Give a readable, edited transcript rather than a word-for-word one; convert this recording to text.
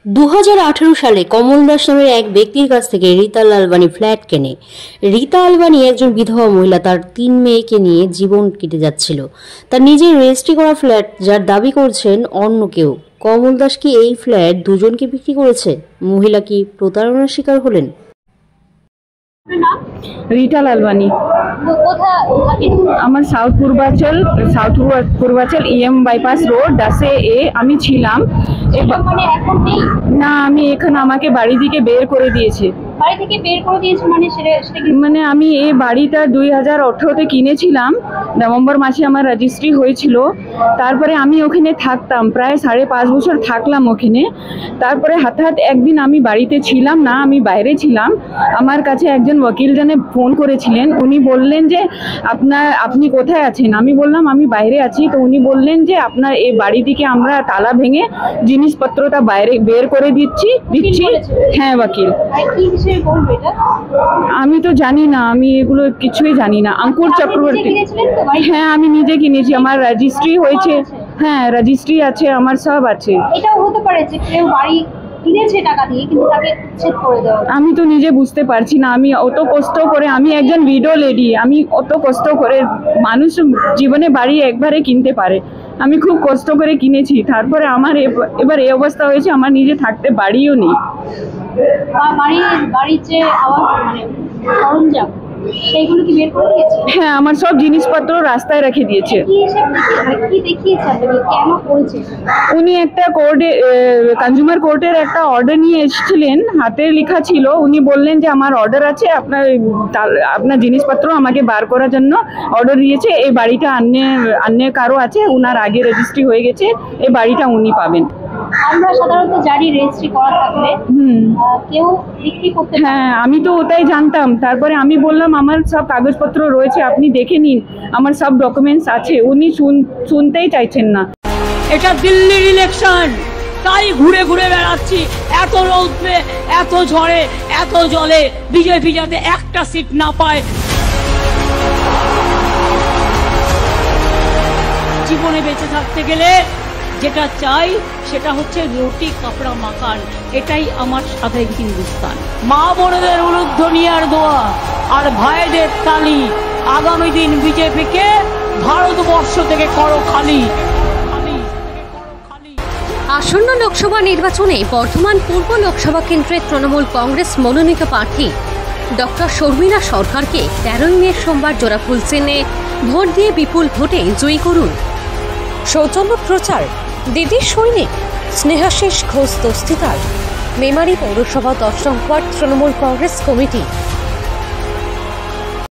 2018 সালে কমল দাস নামের এক ব্যক্তির কাছ থেকে রীতা লালবানী ফ্ল্যাট কেনে। রীতা লালবানী একজন বিধবা মহিলা, তার 3 মেয়েকে নিয়ে জীবন কেটে যাচ্ছিল। তার নিজের রেজিস্ট্রি করা ফ্ল্যাট, যার দাবি করছেন অন্য কেউ। কমল দাস কি এই ফ্ল্যাট দুজনকে বিক্রি করেছে? মহিলা কি প্রতারণার শিকার হলেন? রীতা লালবানী আমার south Purbachal EM bypass road 10A আমি ছিলাম। না, আমি এখানে আমাকে বাড়ি থেকে বের করে দিয়েছে। মানে আমি এই বাড়িটা 2018-তে কিনেছিলাম। নভেম্বর মাসে আমার রেজিস্ট্রি হয়েছিল। তারপরে আমি ওখানে থাকতাম, প্রায় 5.5 বছর থাকলাম ওখানে। তারপরে হঠাৎ একদিন আমি বাড়িতে ছিলাম না, আমি বাইরে ছিলাম। আমার কাছে একজন ওকিল জানে ফোন করেছিলেন। উনি বললেন যে আপনি কোথায় আছেন? আমি বললাম আমি বাইরে আছি। তো উনি বললেন যে আপনার এই বাড়ি থেকে আমরা তালা ভেঙে জিনিসপত্রটা বাইরে বের করে দিচ্ছি। হ্যাঁ ওকিল। আমি তো জানি না, আমি এগুলো কিছুই জানি না। অঙ্কুর চক্রবর্তী। হ্যাঁ, আমি নিজে কিনেছি, আমার রেজিস্ট্রি হয়েছে। হ্যাঁ, রেজিস্ট্রি আছে, আমার সব আছে। এটাও হতে পারে যে কেউ বাড়ি কিনেছে টাকা দিয়ে কিন্তু তাকে উচ্ছেদ করে দেওয়া। আমি তো নিজে বুঝতে পারছি না। আমি অত কষ্ট করে, আমি একজন উইডো লেডি, আমি অত কষ্ট করে, মানুষ জীবনে বাড়ি একবারে কিনতে পারে, আমি খুব কষ্ট করে কিনেছি। তারপরে আমার এবার এই অবস্থা হয়েছে, আমার নিজে থাকতে বাড়িও নেই। বাড়ির যে সরঞ্জাম সেইগুলো কি বের করে দিয়েছে? হ্যাঁ, আমার সব জিনিসপত্র রাস্তায় রেখে দিয়েছে। উনি একটা কোর্টে, কনজিউমার কোর্টের একটা অর্ডার নিয়ে এসেছিলেন, হাতে লেখা ছিল। উনি বললেন যে আমার অর্ডার আছে, আপনার জিনিসপত্র আমাকে বার করার জন্য অর্ডার দিয়েছে। এই বাড়িটা অন্য কারো আছে, ওনার আগে রেজিস্ট্রি হয়ে গেছে, এই বাড়িটা উনি পাবেন। আমরা সাধারণত জানি রেজিস্ট্রি করা থাকলে কেউ বিক্রি করতে। হ্যাঁ, আমি তো ওটাই জানতাম। তারপরে আমি বললাম আমার সব কাগজপত্র রয়েছে, আপনি দেখে নিন, আমার সব ডকুমেন্টস আছে। উনি শুনতেই চাইছেন না। এটা দিল্লির ইলেকশন, তাই ঘুরে ঘুরে বেড়াচ্ছি। এত রৌদ্রে, এত ঝড়ে, এত জলে বিজেপি যাতে একটা সিট না পায়। জীবনে বেঁচে থাকতে গেলে যেটা চাই সেটা হচ্ছে রুটি কাপড়া মাকান। এটাই আমার স্বাধীন হিন্দুস্তান। মা বোনেদের উলুধ্বনিয়ার দোয়া আর ভাইদের তালি। আগামী দিন বিজেপিকে ভারতবর্ষ থেকে করো খালি। আসন্ন লোকসভা নির্বাচনে বর্ধমান পূর্ব লোকসভা কেন্দ্রের তৃণমূল কংগ্রেস মনোনীত প্রার্থী ডক্টর শর্মিলা সরকারকে 13ই মে সোমবার জোড়াফুল চিহ্নে ভোট দিয়ে বিপুল ভোটে জয়ী করুন। সৌজন্য প্রচার দিদি সৈনিক, স্নেহাশিস ঘোষ দস্তিদার, মেমারি পৌরসভা 10 নং ওয়ার্ড তৃণমূল কংগ্রেস কমিটি।